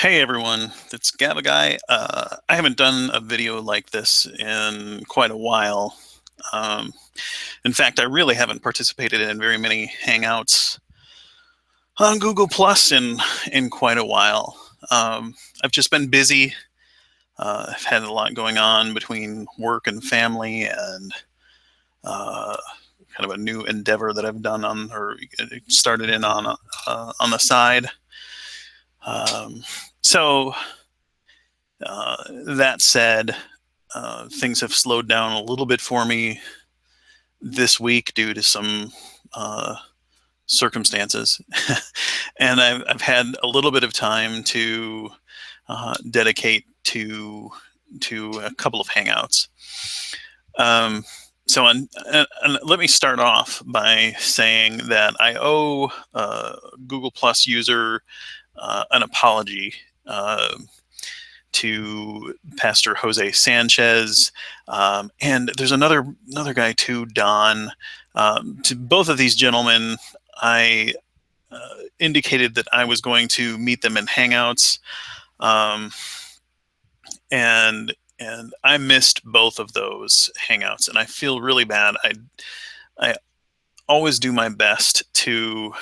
Hey everyone, it's Gaba Guy. I haven't done a video like this in quite a while. Um, in fact, I really haven't participated in very many Hangouts on Google Plus in quite a while. I've just been busy. I've had a lot going on between work and family, and uh, kind of a new endeavor that I've done on or started in on the side. Um, so that said, things have slowed down a little bit for me this week due to some uh, circumstances, and I've had a little bit of time to dedicate to a couple of hangouts. Um, and let me start off by saying that I owe Google Plus user an apology. To Pastor Jose Sanchez, and there's another guy too, Don. To both of these gentlemen, I indicated that I was going to meet them in Hangouts, um, and I missed both of those Hangouts, and I feel really bad. I always do my best to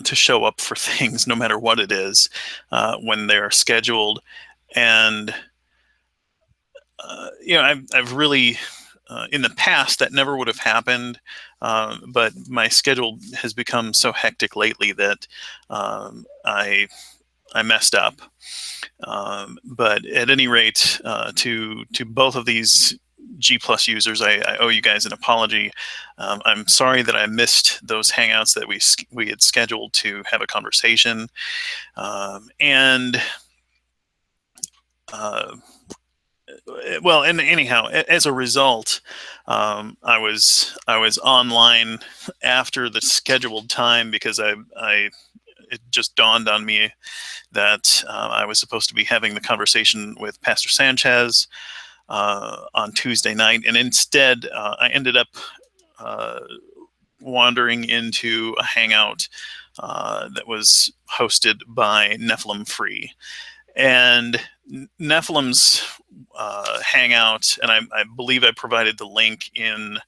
show up for things, no matter what it is, when they're scheduled. And I've really, in the past, that never would have happened. But my schedule has become so hectic lately that I messed up. But at any rate, to both of these G Plus users, I owe you guys an apology. I'm sorry that I missed those hangouts that we had scheduled to have a conversation, and well, and anyhow, as a result, I was online after the scheduled time because it just dawned on me that I was supposed to be having the conversation with Pastor Sanchez on Tuesday night, and instead I ended up uh, wandering into a hangout that was hosted by Nephilim Free. And Nephilim's hangout, and I believe I provided the link in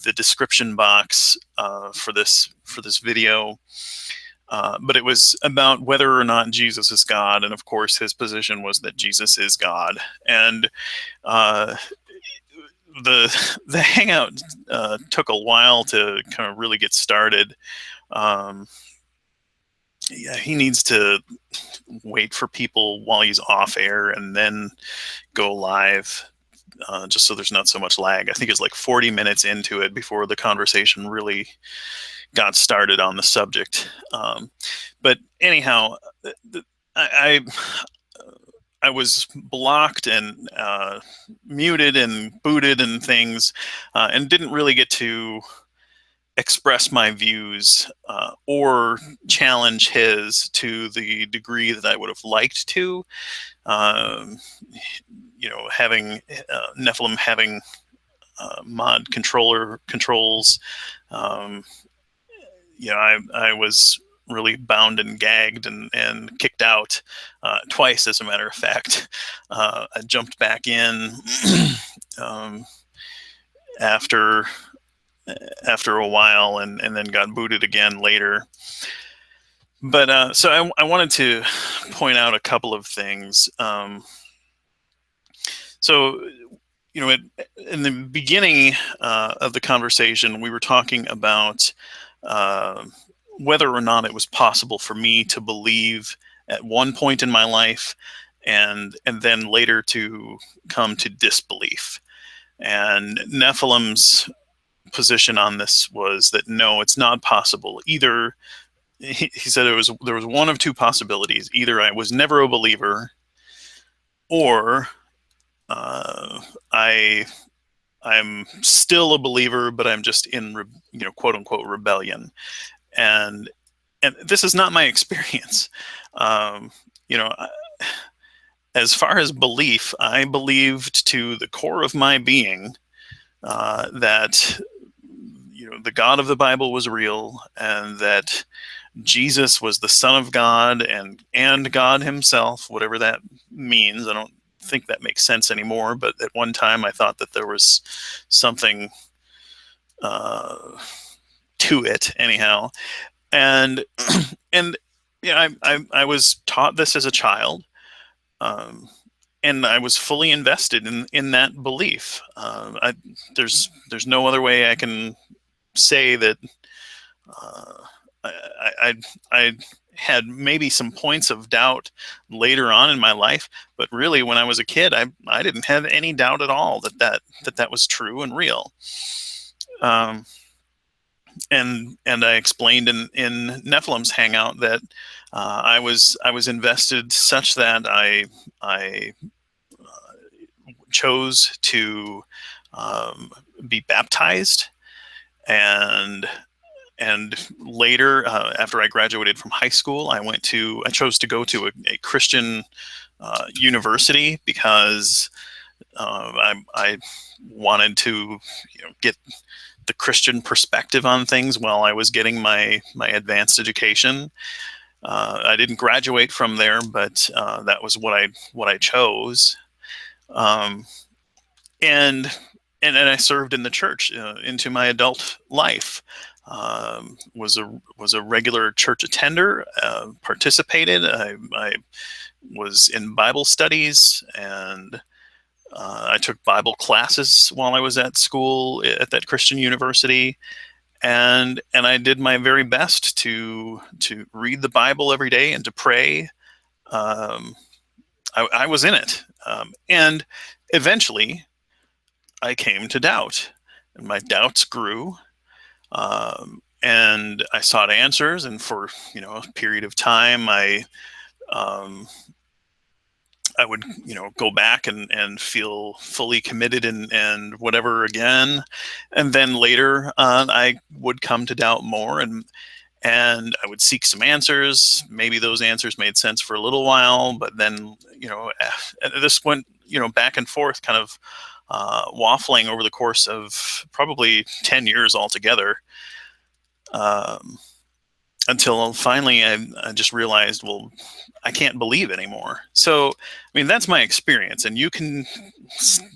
the description box for this video. But it was about whether or not Jesus is God, and of course his position was that Jesus is God. And uh, the hangout took a while to kind of really get started. Yeah, he needs to wait for people while he's off air and then go live, just so there's not so much lag. I think it's like 40 minutes into it before the conversation really got started on the subject. But anyhow, I I was blocked and muted and booted and things, and didn't really get to express my views or challenge his to the degree that I would have liked to. Um, having Nephilim having mod controls. Um, I was really bound and gagged and kicked out twice, as a matter of fact. I jumped back in um, after a while, and then got booted again later. But so I wanted to point out a couple of things. So, in the beginning of the conversation, we were talking about whether or not it was possible for me to believe at one point in my life, and then later to come to disbelief. And Nephilim's position on this was that no, it's not possible. Either he said there was one of two possibilities: either I was never a believer, or I'm still a believer, but I'm just in quote unquote rebellion. And this is not my experience. Um, you know, as far as belief, I believed to the core of my being that the God of the Bible was real, and that Jesus was the Son of God and God Himself, whatever that means. I don't think that makes sense anymore, but at one time I thought that there was something to it, anyhow. And and yeah, I was taught this as a child, um, and I was fully invested in that belief. There's no other way I can say that. Uh, I, I had maybe some points of doubt later on in my life, but really when I was a kid, I didn't have any doubt at all that was true and real. Um, and I explained in Nephilim's hangout that I was invested such that I chose to be baptized, and later, after I graduated from high school, I chose to go to a Christian university because I wanted to get the Christian perspective on things while I was getting my advanced education. I didn't graduate from there, but that was what I chose. Um, and and I served in the church into my adult life. Was a regular church attender. Participated. I was in Bible studies, and I took Bible classes while I was at school at that Christian university. And I did my very best to read the Bible every day and to pray. Um, I was in it, and eventually I came to doubt, and my doubts grew. And I sought answers, and for a period of time, um, I would go back and feel fully committed and whatever again, and then later I would come to doubt more, and I would seek some answers. Maybe those answers made sense for a little while, but then this went back and forth, kind of waffling over the course of probably 10 years altogether, until finally I just realized, well, I can't believe anymore. So, I mean, that's my experience, and you can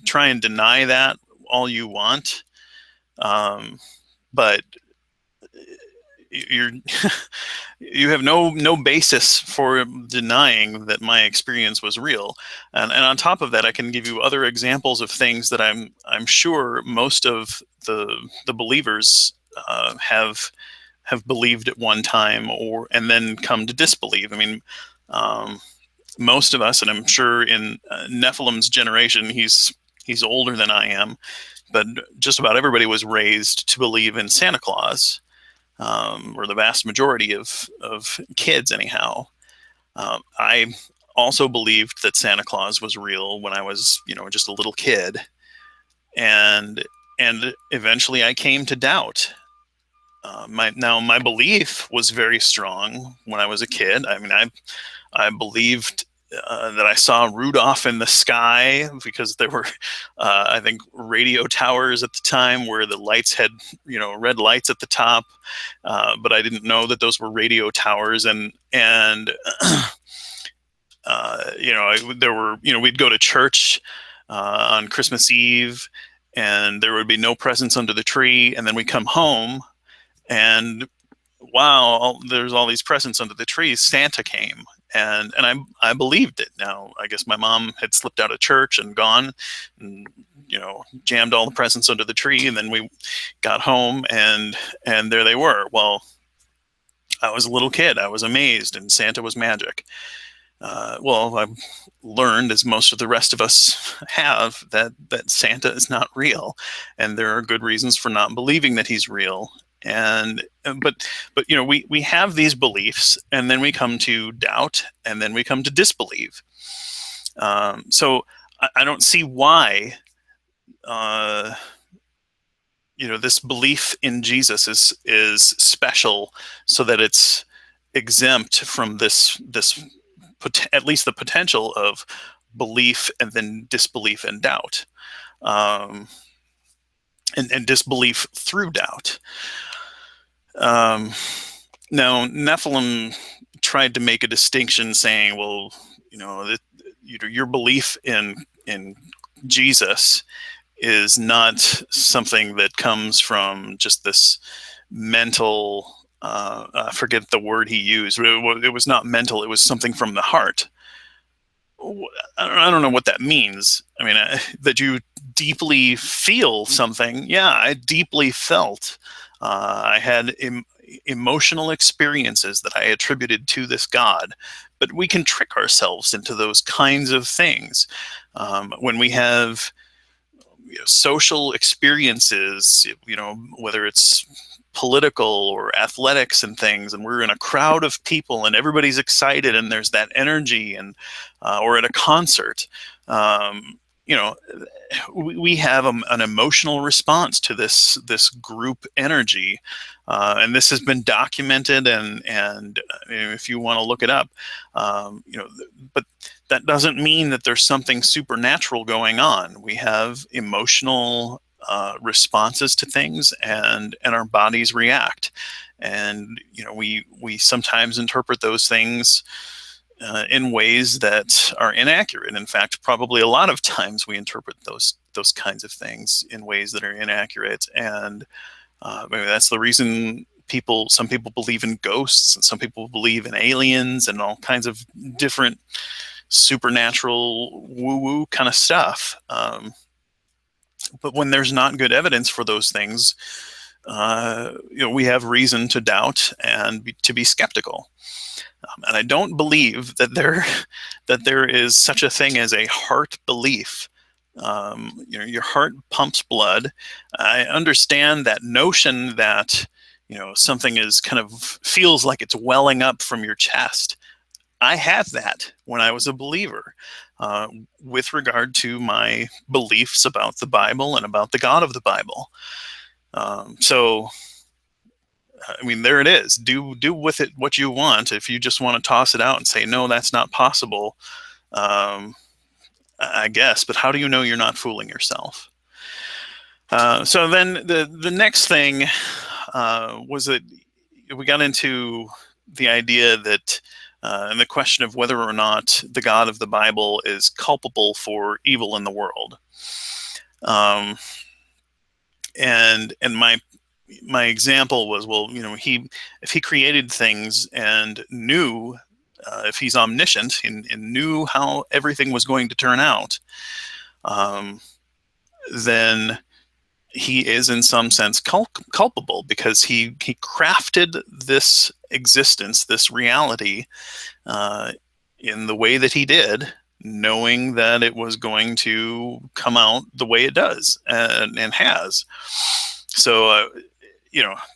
try and deny that all you want, but you're you have no basis for denying that my experience was real. And on top of that, I can give you other examples of things that I'm sure most of the believers have believed at one time, and then come to disbelieve. I mean, most of us, and I'm sure in Nephilim's generation, he's older than I am, but just about everybody was raised to believe in Santa Claus, or the vast majority of kids, anyhow. I also believed that Santa Claus was real when I was, just a little kid, and eventually I came to doubt. My belief was very strong when I was a kid. I mean, I believed that I saw Rudolph in the sky, because there were, I think, radio towers at the time where the lights had, red lights at the top, but I didn't know that those were radio towers. And there were, we'd go to church on Christmas Eve, and there would be no presents under the tree, and then we come home, and wow, there's all these presents under the tree. Santa came, and I believed it. Now, I guess my mom had slipped out of church and gone, and jammed all the presents under the tree, and then we got home, and there they were. Well, I was a little kid. I was amazed, and Santa was magic. Well, I've learned, as most of the rest of us have, that Santa is not real, and there are good reasons for not believing that he's real. And but we have these beliefs, and then we come to doubt, and then we come to disbelieve. So I don't see why this belief in Jesus is special, so that it's exempt from this at least the potential of belief and then disbelief and doubt. and disbelief through doubt. Um, Now, Nephilim tried to make a distinction, saying, "Well, your belief in Jesus is not something that comes from just this mental." I forget the word he used. It was not mental. It was something from the heart. I don't know what that means. I mean, that you deeply feel something. Yeah, I deeply felt. I had emotional experiences that I attributed to this God. But we can trick ourselves into those kinds of things. When we have social experiences, whether it's political or athletics and things, and we're in a crowd of people and everybody's excited and there's that energy, and or at a concert, you know, we have an emotional response to this group energy, and this has been documented. And if you want to look it up, but that doesn't mean that there's something supernatural going on. We have emotional responses to things, and our bodies react, and we sometimes interpret those things in ways that are inaccurate. In fact, probably a lot of times we interpret those kinds of things in ways that are inaccurate, and maybe that's the reason some people believe in ghosts, and some people believe in aliens and all kinds of different supernatural woo-woo kind of stuff. But when there's not good evidence for those things, we have reason to doubt and to be skeptical. And I don't believe that there is such a thing as a heart belief. Your heart pumps blood. I understand that notion that something is kind of feels like it's welling up from your chest. I had that when I was a believer, with regard to my beliefs about the Bible and about the God of the Bible. So, I mean, there it is. Do with it what you want. If you just want to toss it out and say, no, that's not possible, I guess. But how do you know you're not fooling yourself? So then the next thing was that we got into the idea that, and the question of whether or not the God of the Bible is culpable for evil in the world. And my example was, well, if he created things and knew, if he's omniscient and knew how everything was going to turn out, then he is in some sense culpable, because he crafted this existence, this reality, in the way that he did, knowing that it was going to come out the way it does, and has. So,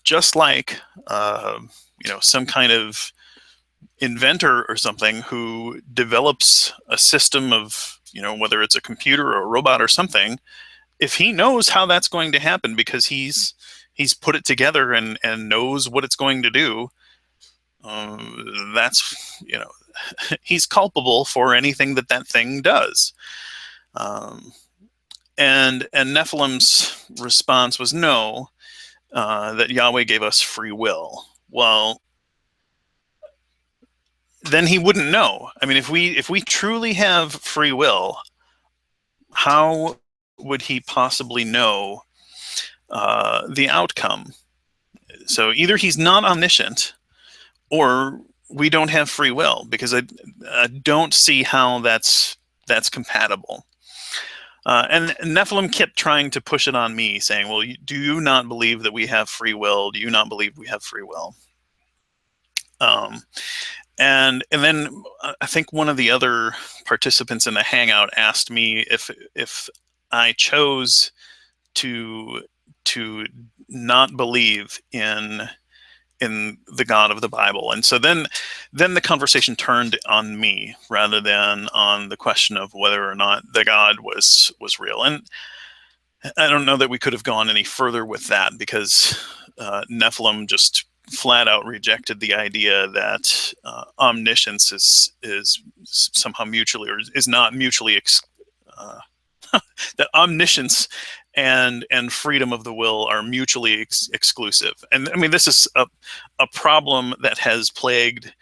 just like, some kind of inventor or something who develops a system of, whether it's a computer or a robot or something, if he knows how that's going to happen because he's put it together and knows what it's going to do, that's, he's culpable for anything that thing does. And Nephilim's response was no, that Yahweh gave us free will. Well, then he wouldn't know. I mean, if we truly have free will, how would he possibly know the outcome? So either he's not omniscient, or we don't have free will, because I don't see how that's compatible. And Nephilim kept trying to push it on me, saying, well, do you not believe that we have free will? Do you not believe we have free will? And then I think one of the other participants in the Hangout asked me if I chose to not believe in the God of the Bible. And so then the conversation turned on me rather than on the question of whether or not the God was real. And I don't know that we could have gone any further with that, because Nephilim just flat out rejected the idea that omniscience is somehow mutually, or is not mutually that omniscience and freedom of the will are mutually exclusive. And I mean, this is a problem that has plagued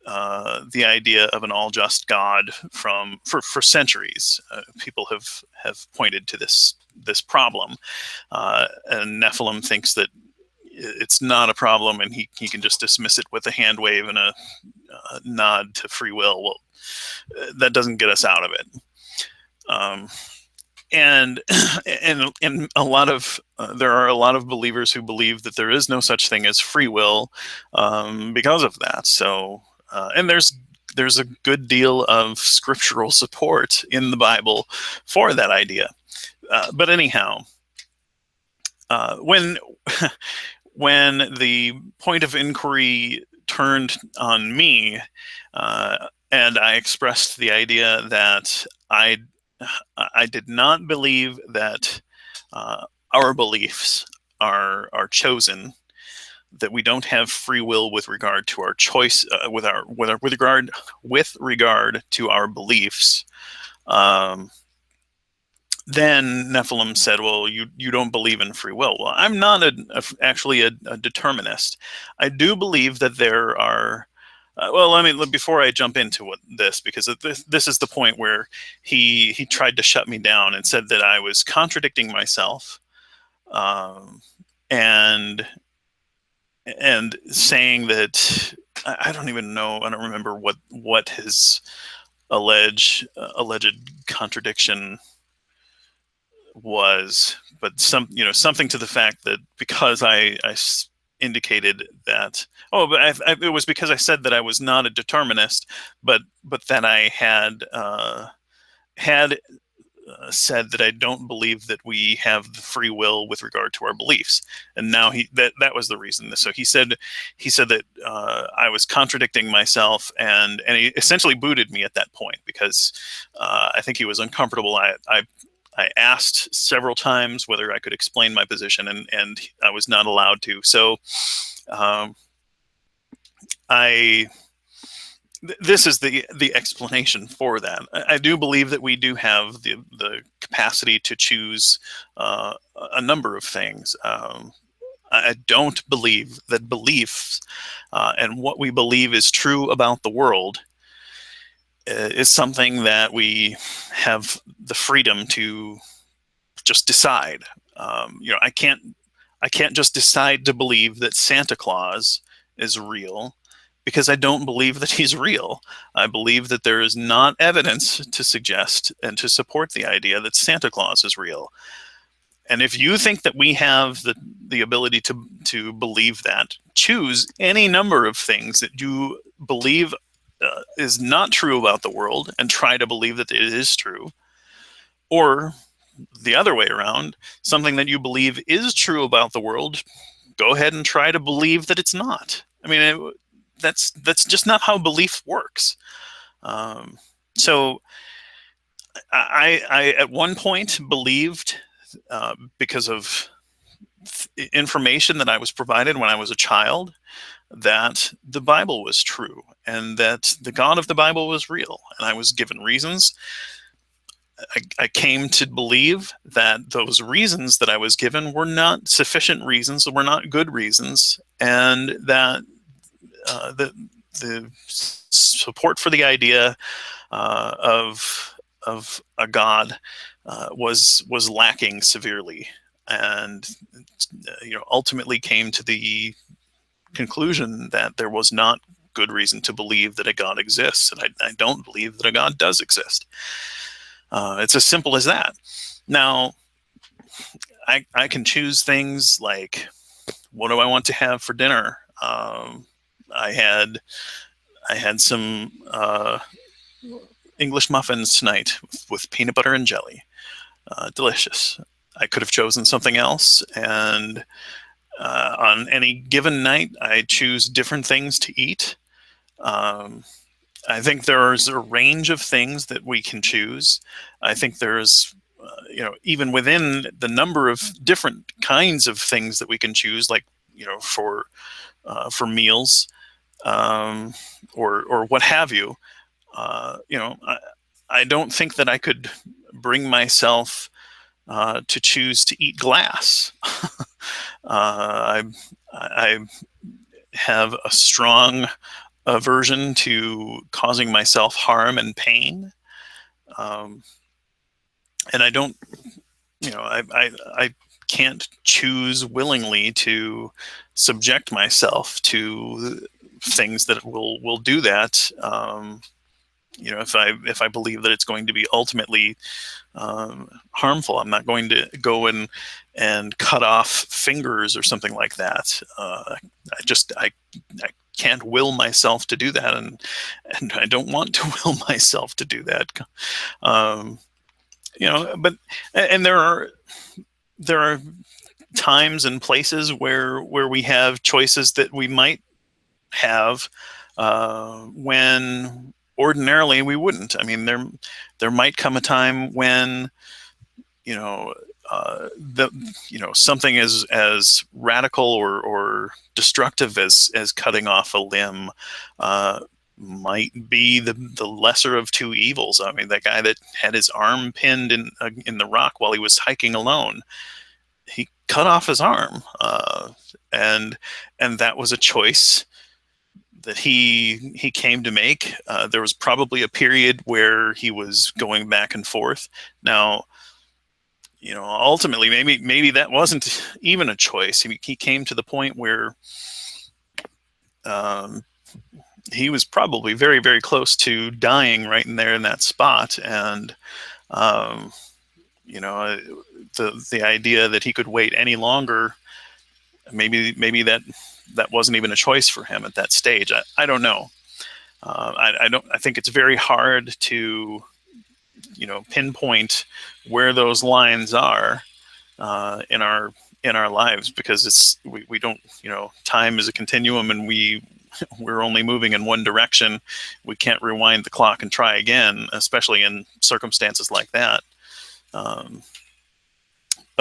the idea of an all-just God for centuries. People have pointed to this problem, and Nephilim thinks that it's not a problem, and he can just dismiss it with a hand wave and a nod to free will. Well, that doesn't get us out of it. And a lot of there are a lot of believers who believe that there is no such thing as free will because of that. So and there's a good deal of scriptural support in the Bible for that idea. But anyhow, when when the point of inquiry turned on me, and I expressed the idea that I did not believe that our beliefs are chosen, that we don't have free will with regard to our choice, with regard to our beliefs. Then Nephilim said, "Well, you don't believe in free will." Well, I'm not actually a determinist. I do believe that there are. Well, I mean, before I jump into this, because this is the point where he tried to shut me down and said that I was contradicting myself, and saying that I don't even know. I don't remember what his alleged contradiction was, but something to the fact that because I indicated that, but it was because I said that I was not a determinist, but that I had said that I don't believe that we have the free will with regard to our beliefs, and now that was the reason. So he said that I was contradicting myself, and he essentially booted me at that point because I think he was uncomfortable. I asked several times whether I could explain my position, and I was not allowed to. So this is the explanation for that. I do believe that we do have the capacity to choose a number of things. I don't believe that beliefs and what we believe is true about the world is something that we have the freedom to just decide. I can't just decide to believe that Santa Claus is real because I don't believe that he's real. I believe that there is not evidence to suggest and to support the idea that Santa Claus is real. And if you think that we have the ability to believe that, choose any number of things that you believe is not true about the world and try to believe that it is true. Or the other way around, something that you believe is true about the world, go ahead and try to believe that it's not. I mean, that's just not how belief works. So I at one point believed, because of information that I was provided when I was a child, that the Bible was true and that the God of the Bible was real. And I was given reasons. I came to believe that those reasons that I was given were not sufficient reasons, were not good reasons, and that the support for the idea of a God was lacking severely, and ultimately came to the conclusion that there was not good reason to believe that a God exists, and I don't believe that a God does exist. It's as simple as that. Now, I can choose things like, what do I want to have for dinner? I had some English muffins tonight with peanut butter and jelly. Delicious. I could have chosen something else, and on any given night, I choose different things to eat. I think there's a range of things that we can choose. I think there's, even within the number of different kinds of things that we can choose, like, for meals, or what have you. I don't think that I could bring myself to choose to eat glass. I, I have a strong aversion to causing myself harm and pain. Um, and I don't, I can't choose willingly to subject myself to things that will do that. If I believe that it's going to be ultimately harmful, I'm not going to go and cut off fingers or something like that. I can't will myself to do that, and I don't want to will myself to do that. But and there are times and places where we have choices that we might have when ordinarily we wouldn't. I mean, there might come a time when you know something as radical or destructive as cutting off a limb might be the lesser of two evils. I mean, that guy that had his arm pinned in the rock while he was hiking alone, he cut off his arm, and that was a choice that he came to make. There was probably a period where he was going back and forth. Now, ultimately, maybe that wasn't even a choice. He came to the point where he was probably very, very close to dying right in there in that spot, and the idea that he could wait any longer, maybe that wasn't even a choice for him at that stage. I don't know. I think it's very hard to pinpoint where those lines are in our lives, because we don't, time is a continuum, and we're only moving in one direction. We can't rewind the clock and try again, especially in circumstances like that. But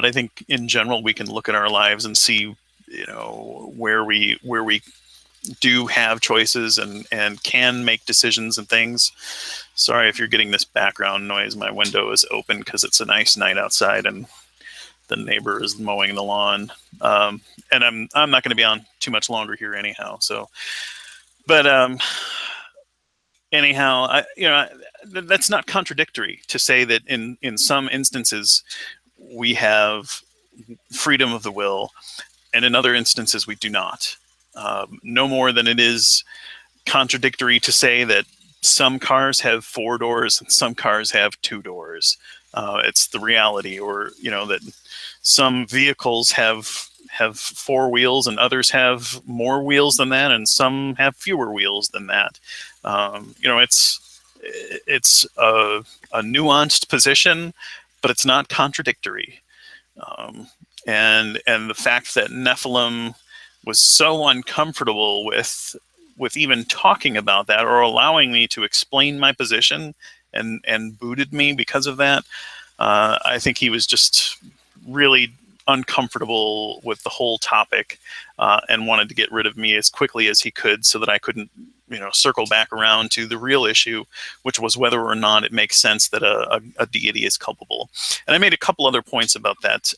I think in general we can look at our lives and see where we do have choices and can make decisions and things. Sorry if you're getting this background noise. My window is open because it's a nice night outside and the neighbor is mowing the lawn. And I'm not going to be on too much longer here anyhow. So, but anyhow, that's not contradictory to say that in some instances we have freedom of the will, and in other instances we do not. No more than it is contradictory to say that some cars have 4 doors and some cars have 2 doors. It's the reality. Or that some vehicles have 4 wheels and others have more wheels than that, and some have fewer wheels than that. It's a nuanced position, but it's not contradictory. And the fact that Nephilim was so uncomfortable with even talking about that or allowing me to explain my position and booted me because of that, I think he was just really uncomfortable with the whole topic and wanted to get rid of me as quickly as he could so that I couldn't circle back around to the real issue, which was whether or not it makes sense that a deity is culpable. And I made a couple other points about that.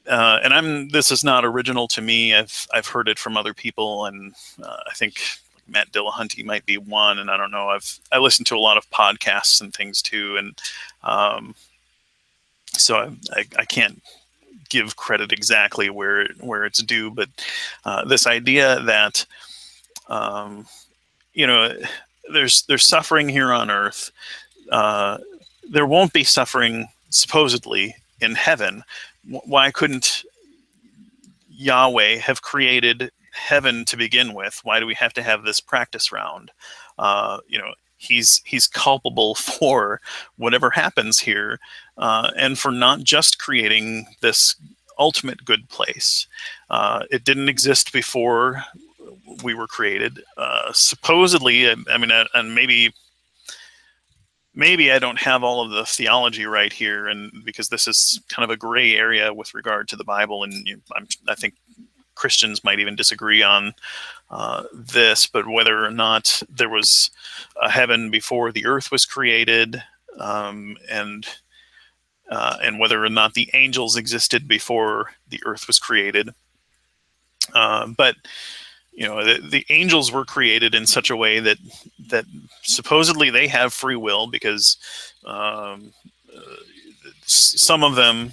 And this is not original to me. I've heard it from other people, and I think Matt Dillahunty might be one. And I don't know. I listened to a lot of podcasts and things too, and so I can't give credit exactly where it's due. But this idea that there's suffering here on Earth. There won't be suffering supposedly in heaven. Why couldn't Yahweh have created heaven to begin with? Why do we have to have this practice round? He's culpable for whatever happens here, and for not just creating this ultimate good place. It didn't exist before we were created. Supposedly, I mean, and maybe I don't have all of the theology right here, and because this is kind of a gray area with regard to the Bible, and I think Christians might even disagree on this, but whether or not there was a heaven before the earth was created, and and whether or not the angels existed before the earth was created. But the angels were created in such a way that supposedly they have free will, because um, some of them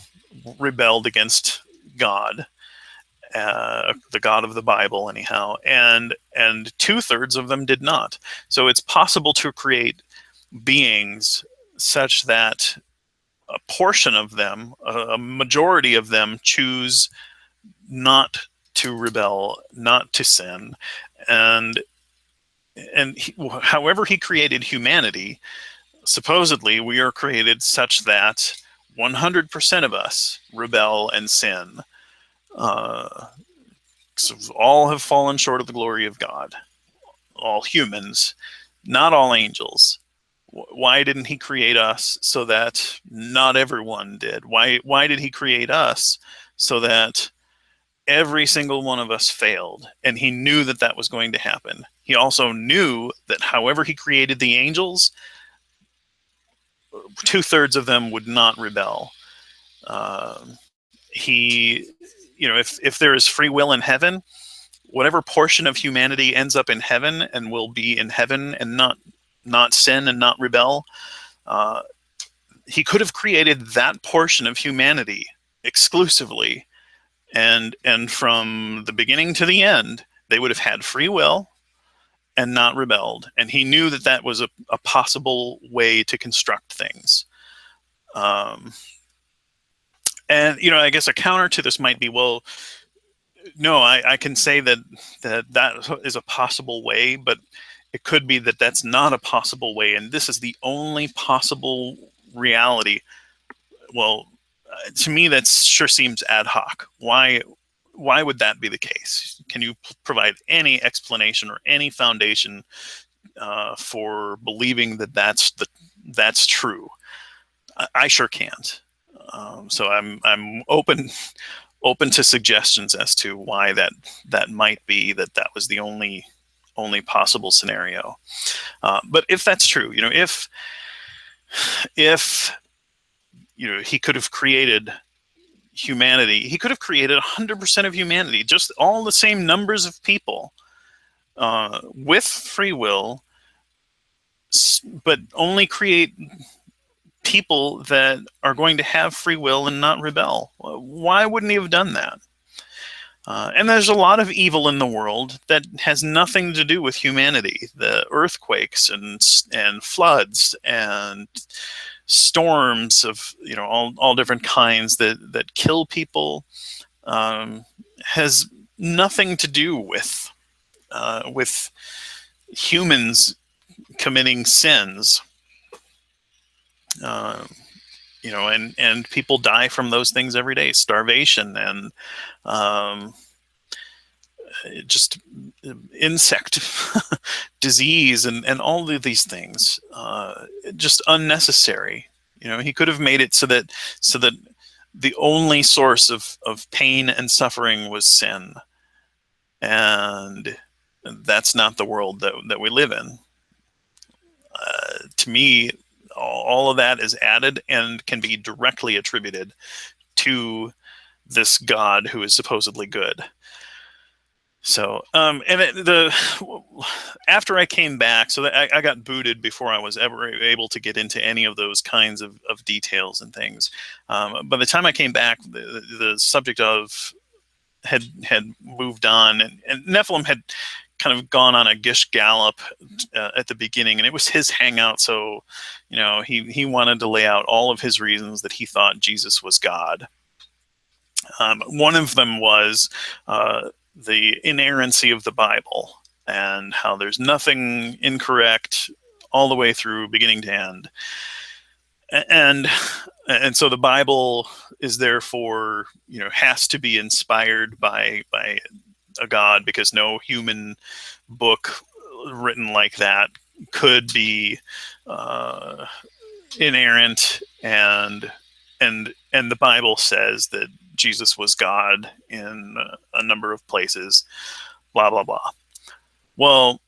rebelled against God, the God of the Bible, anyhow, and 2/3 of them did not. So it's possible to create beings such that a portion of them, a majority of them, choose not to rebel, not to sin, and however he created humanity, supposedly we are created such that 100% of us rebel and sin. Uh, so all have fallen short of the glory of God. All humans, not all angels. Why didn't he create us so that not everyone did? Why did he create us so that every single one of us failed? And he knew that that was going to happen. He also knew that however he created the angels, 2/3 of them would not rebel. He, if there is free will in heaven, whatever portion of humanity ends up in heaven and will be in heaven and not sin and not rebel, uh, he could have created that portion of humanity exclusively, and from the beginning to the end, they would have had free will and not rebelled. And he knew that that was a possible way to construct things. Um, and I guess a counter to this might be, well, no, I can say that is a possible way, but it could be that that's not a possible way, and this is the only possible reality. Well, to me, that sure seems ad hoc. Why would that be the case? Can you provide any explanation or any foundation for believing that that's true? I sure can't. So I'm open to suggestions as to why that might be, that was the only possible scenario. But if that's true, if he could have created humanity, he could have created 100% of humanity, just all the same numbers of people, with free will, but only create people that are going to have free will and not rebel. Why wouldn't he have done that? And there's a lot of evil in the world that has nothing to do with humanity. The earthquakes and floods and storms of all different kinds that kill people, has nothing to do with humans committing sins. And people die from those things every day: starvation and just insect disease and all of these things, just unnecessary. He could have made it so that the only source of pain and suffering was sin, and that's not the world that we live in. To me, all of that is added and can be directly attributed to this God who is supposedly good. So, after I came back, so I got booted before I was ever able to get into any of those kinds of details and things. By the time I came back, the subject of had moved on, and Nephilim had kind of gone on a gish gallop at the beginning, and it was his hangout. So, he wanted to lay out all of his reasons that he thought Jesus was God. One of them was the inerrancy of the Bible, and how there's nothing incorrect all the way through, beginning to end. And so the Bible is therefore, has to be inspired by a God, because no human book written like that could be inerrant, and the Bible says that Jesus was God in a number of places, blah blah blah. Well,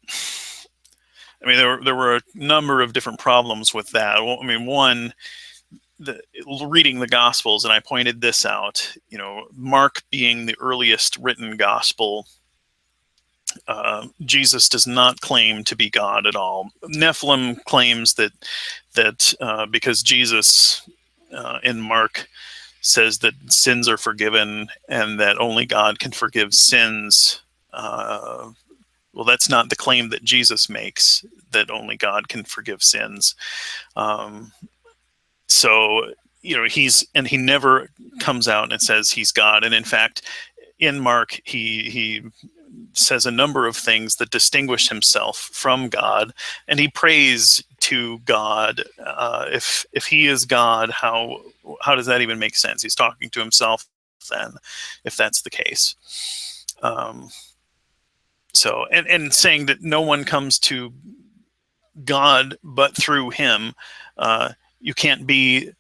I mean, there were a number of different problems with that. Well, I mean, one, reading the Gospels, and I pointed this out, Mark being the earliest written gospel, Jesus does not claim to be God at all. Nephilim claims that because Jesus in Mark says that sins are forgiven and that only God can forgive sins. Well, that's not the claim that Jesus makes, that only God can forgive sins. So, he never comes out and says he's God. And in fact, in Mark, he says a number of things that distinguish himself from God, and he prays to God. If he is God, how does that even make sense? He's talking to himself then, if that's the case. So, and saying that no one comes to God but through him. You can't be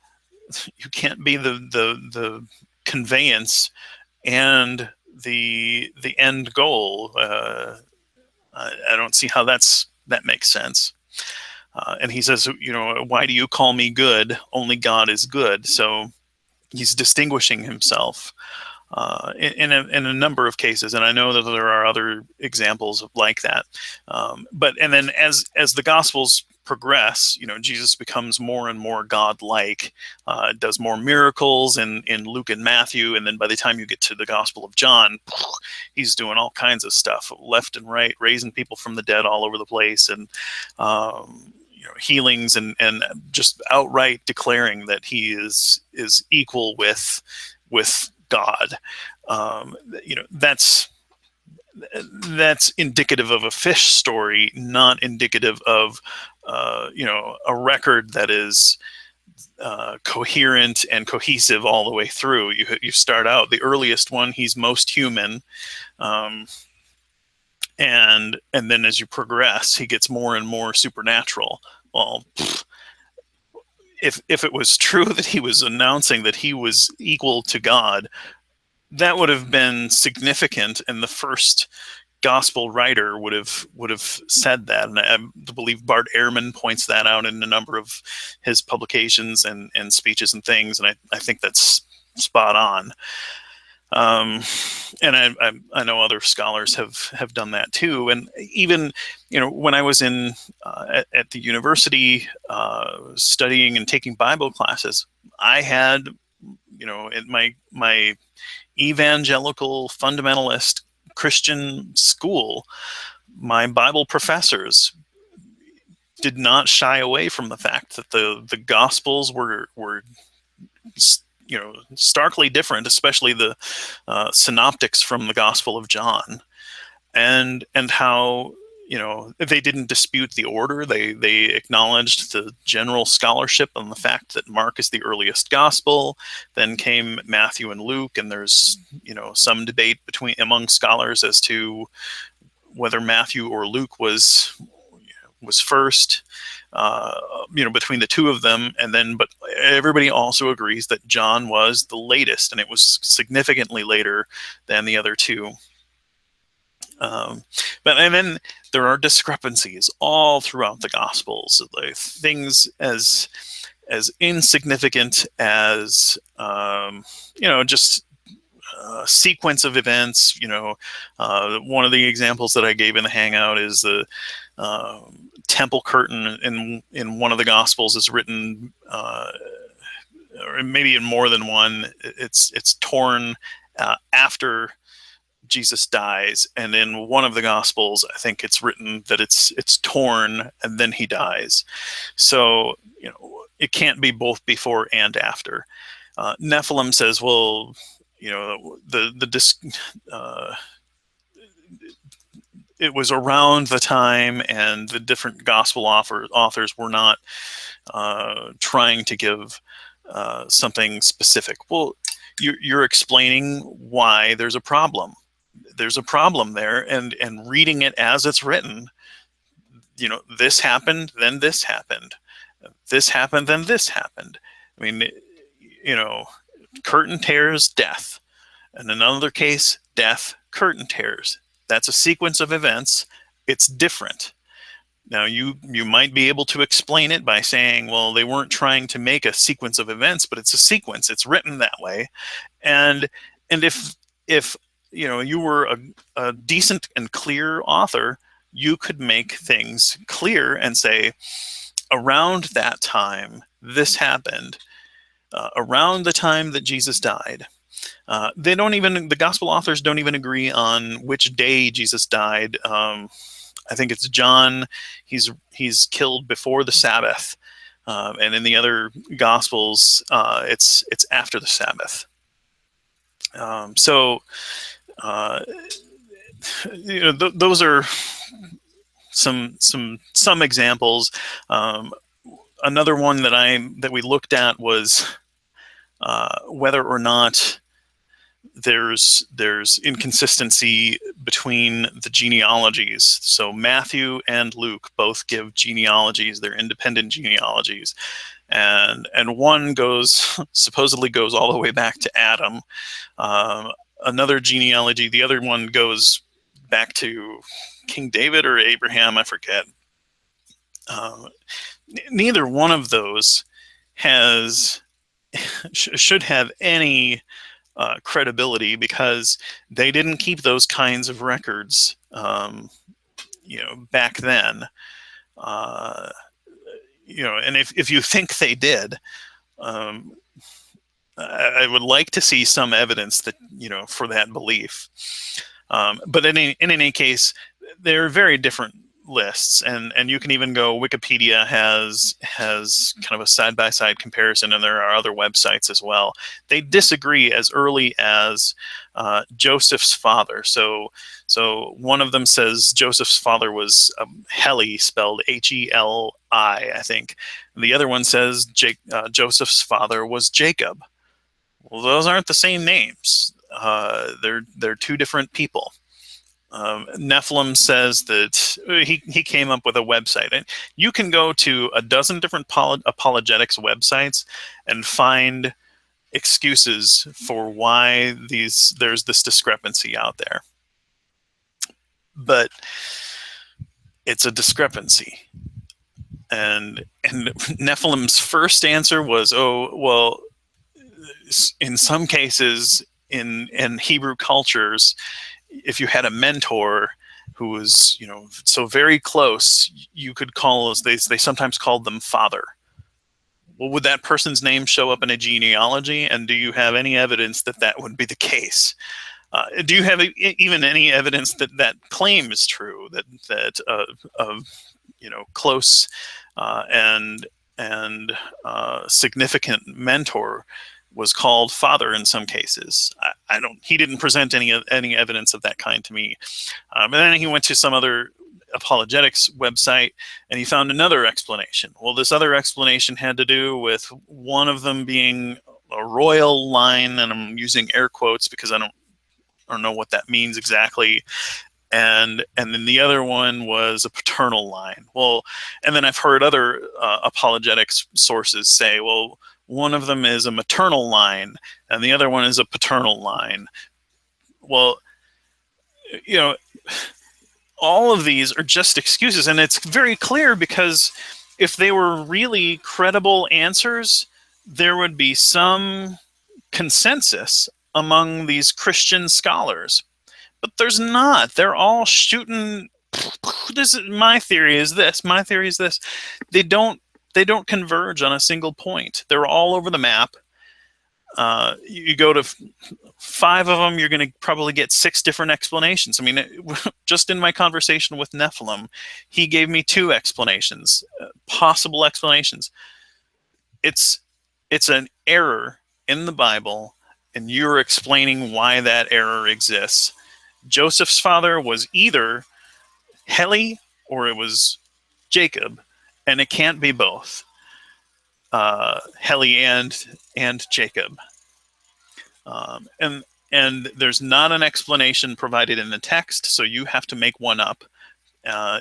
the conveyance and the end goal. I don't see how that makes sense. And he says, why do you call me good? Only God is good. So he's distinguishing himself in a number of cases, and I know that there are other examples like that. And then as the Gospels progress, Jesus becomes more and more God-like, does more miracles in Luke and Matthew, and then by the time you get to the Gospel of John, he's doing all kinds of stuff left and right, raising people from the dead all over the place, and healings, and just outright declaring that he is equal with God. That's indicative of a fish story, not indicative of a record that is coherent and cohesive all the way through. You start out, the earliest one, he's most human, and then as you progress, he gets more and more supernatural. Well, if it was true that he was announcing that he was equal to God, that would have been significant, and the first gospel writer would have said that. And I believe Bart Ehrman points that out in a number of his publications and speeches and things, and I think that's spot on. And I know other scholars have done that too. And even when I was in at the university studying and taking Bible classes, I had in my evangelical fundamentalist Christian school, my Bible professors did not shy away from the fact that the Gospels were starkly different, especially the synoptics from the Gospel of John, and how they didn't dispute the order. They acknowledged the general scholarship on the fact that Mark is the earliest gospel. Then came Matthew and Luke, and there's some debate among scholars as to whether Matthew or Luke was first, between the two of them. And then, but everybody also agrees that John was the latest, and it was significantly later than the other two. And then there are discrepancies all throughout the Gospels, like things as insignificant as just a sequence of events. One of the examples that I gave in the Hangout is the temple curtain in one of the Gospels is written, or maybe in more than one. It's torn after Jesus dies, and in one of the Gospels, I think it's written that it's torn and then he dies. So it can't be both before and after. Nephilim says, well, it was around the time, and the different gospel authors were not trying to give something specific. Well, you're explaining why there's a problem. There's a problem there, and reading it as it's written, this happened, then this happened. This happened, then this happened. I mean, curtain tears, death. In another case, death, curtain tears. That's a sequence of events. It's different. Now, you might be able to explain it by saying, well, they weren't trying to make a sequence of events, but it's a sequence. It's written that way. And if you were a decent and clear author, you could make things clear and say, around that time, this happened. Around the time that Jesus died. The gospel authors don't even agree on which day Jesus died. I think it's John. He's killed before the Sabbath, and in the other gospels, it's after the Sabbath. So those are some examples. Another one that we looked at was whether or not there's inconsistency between the genealogies. So Matthew and Luke both give genealogies. They're independent genealogies, and one supposedly goes all the way back to Adam. Another genealogy, the other one goes back to King David or Abraham, I forget. Neither one of those should have any credibility, because they didn't keep those kinds of records, back then. And if you think they did, I would like to see some evidence that for that belief. But in any case, they're very different lists, and you can even go. Wikipedia has kind of a side-by-side comparison, and there are other websites as well. They disagree as early as Joseph's father. So one of them says Joseph's father was Heli, spelled Heli, I think. And the other one says Joseph's father was Jacob. Well, those aren't the same names. They're two different people. Nephilim says that he came up with a website. And you can go to a dozen different apologetics websites and find excuses for why there's this discrepancy out there. But it's a discrepancy. And Nephilim's first answer was, oh, well, in some cases in Hebrew cultures, if you had a mentor who was, so very close, you could call us, they sometimes called them father. Well, would that person's name show up in a genealogy? And do you have any evidence that would be the case? Do you have even any evidence that claim is true, that close and significant mentor was called father in some cases? He didn't present any evidence of that kind to me. And then he went to some other apologetics website and he found another explanation. Well, this other explanation had to do with one of them being a royal line, and I'm using air quotes because I don't know what that means exactly. And then the other one was a paternal line. Well, and then I've heard other apologetics sources say, well, one of them is a maternal line and the other one is a paternal line. Well, all of these are just excuses, and it's very clear, because if they were really credible answers, there would be some consensus among these Christian scholars. But there's not. They're all shooting. My theory is this. My theory is this. They don't converge on a single point. They're all over the map. You go to 5 of them, you're going to probably get 6 different explanations. I mean, just in my conversation with Nephilim, he gave me 2 explanations, possible explanations. It's an error in the Bible, and you're explaining why that error exists. Joseph's father was either Heli or it was Jacob, and it can't be both. Heli and Jacob. And there's not an explanation provided in the text, so you have to make one up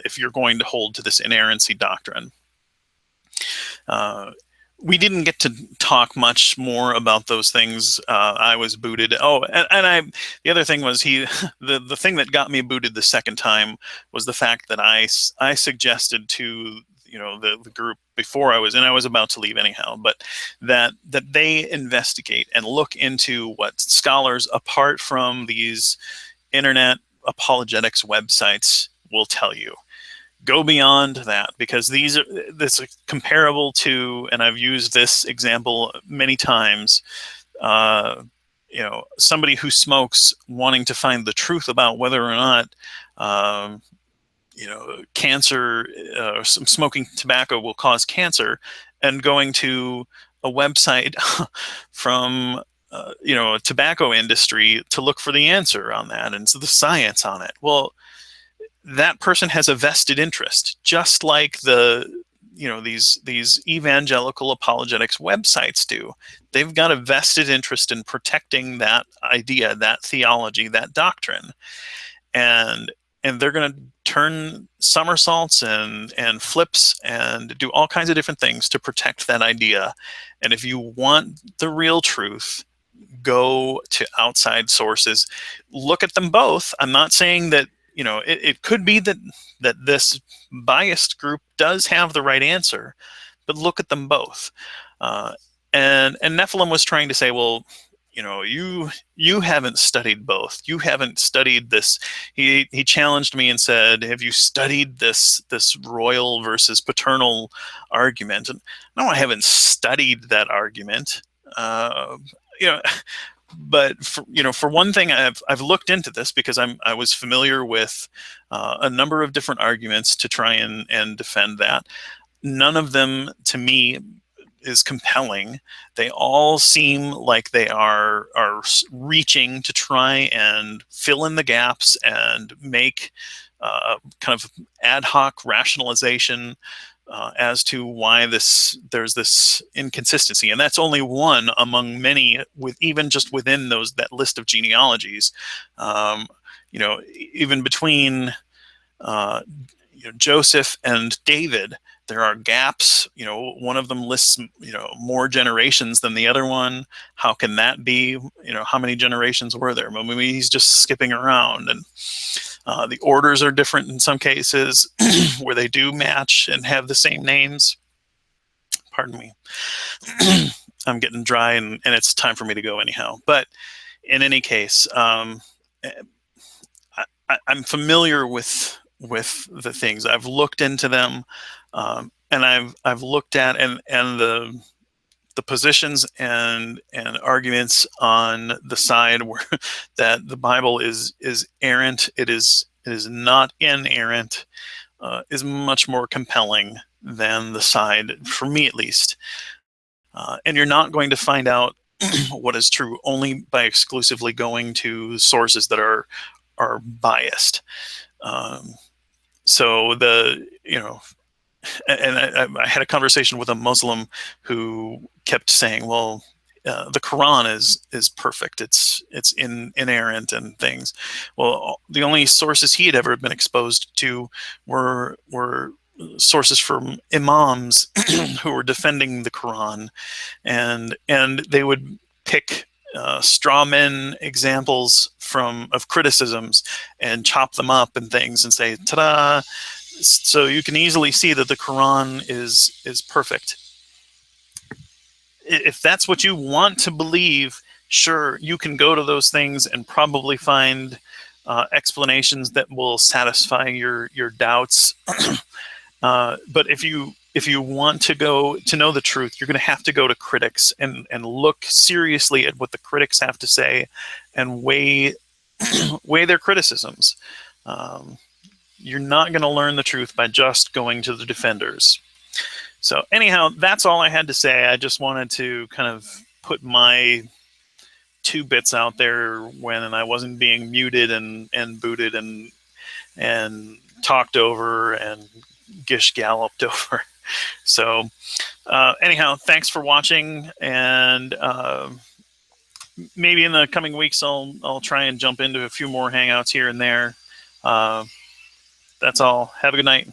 if you're going to hold to this inerrancy doctrine. we didn't get to talk much more about those things. I was booted. Oh, the other thing was the thing that got me booted the second time was the fact that I suggested to, the group before I was about to leave anyhow, but that they investigate and look into what scholars apart from these internet apologetics websites will tell you. Go beyond that, because this is comparable to, and I've used this example many times, somebody who smokes wanting to find the truth about whether or not cancer, smoking tobacco will cause cancer, and going to a website from a tobacco industry to look for the answer on that and so the science on it. Well, that person has a vested interest, just like these evangelical apologetics websites do. They've got a vested interest in protecting that idea, that theology, that doctrine, and they're going to turn somersaults and flips and do all kinds of different things to protect that idea. And if you want the real truth, go to outside sources. Look at them both. I'm not saying that it could be that this biased group does have the right answer, but look at them both. And Nephilim was trying to say, well, you haven't studied both. You haven't studied this. He challenged me and said, have you studied this royal versus paternal argument? And no, I haven't studied that argument. But for one thing, I've looked into this because I was familiar with a number of different arguments to try and defend that. None of them, to me, is compelling. They all seem like they are reaching to try and fill in the gaps and make kind of ad hoc rationalization as to why there's this inconsistency, and that's only one among many. Even just within that list of genealogies, even between Joseph and David, there are gaps. One of them lists more generations than the other one. How can that be? How many generations were there? Well, maybe he's just skipping around, and the orders are different in some cases where they do match and have the same names. Pardon me. I'm getting dry and it's time for me to go anyhow. But in any case, I'm familiar with the things. I've looked into them, and I've looked at and the positions and arguments on the side where that the Bible is errant, it is not inerrant, is much more compelling than the side, for me at least. And you're not going to find out what is true only by exclusively going to sources that are biased. So and I had a conversation with a Muslim who kept saying, well, the Quran is perfect. It's inerrant and things. Well, the only sources he had ever been exposed to were sources from imams who were defending the Quran, and they would pick straw men examples of criticisms and chop them up and things and say, ta-da! So you can easily see that the Quran is perfect. If that's what you want to believe, sure, you can go to those things and probably find explanations that will satisfy your doubts. But if you want to know the truth, you're going to have to go to critics and look seriously at what the critics have to say and weigh their criticisms. You're not going to learn the truth by just going to the defenders. So anyhow, that's all I had to say. I just wanted to kind of put my 2 bits out there when I wasn't being muted and booted and talked over and gish galloped over. So anyhow, thanks for watching, and maybe in the coming weeks I'll try and jump into a few more hangouts here and there. That's all. Have a good night.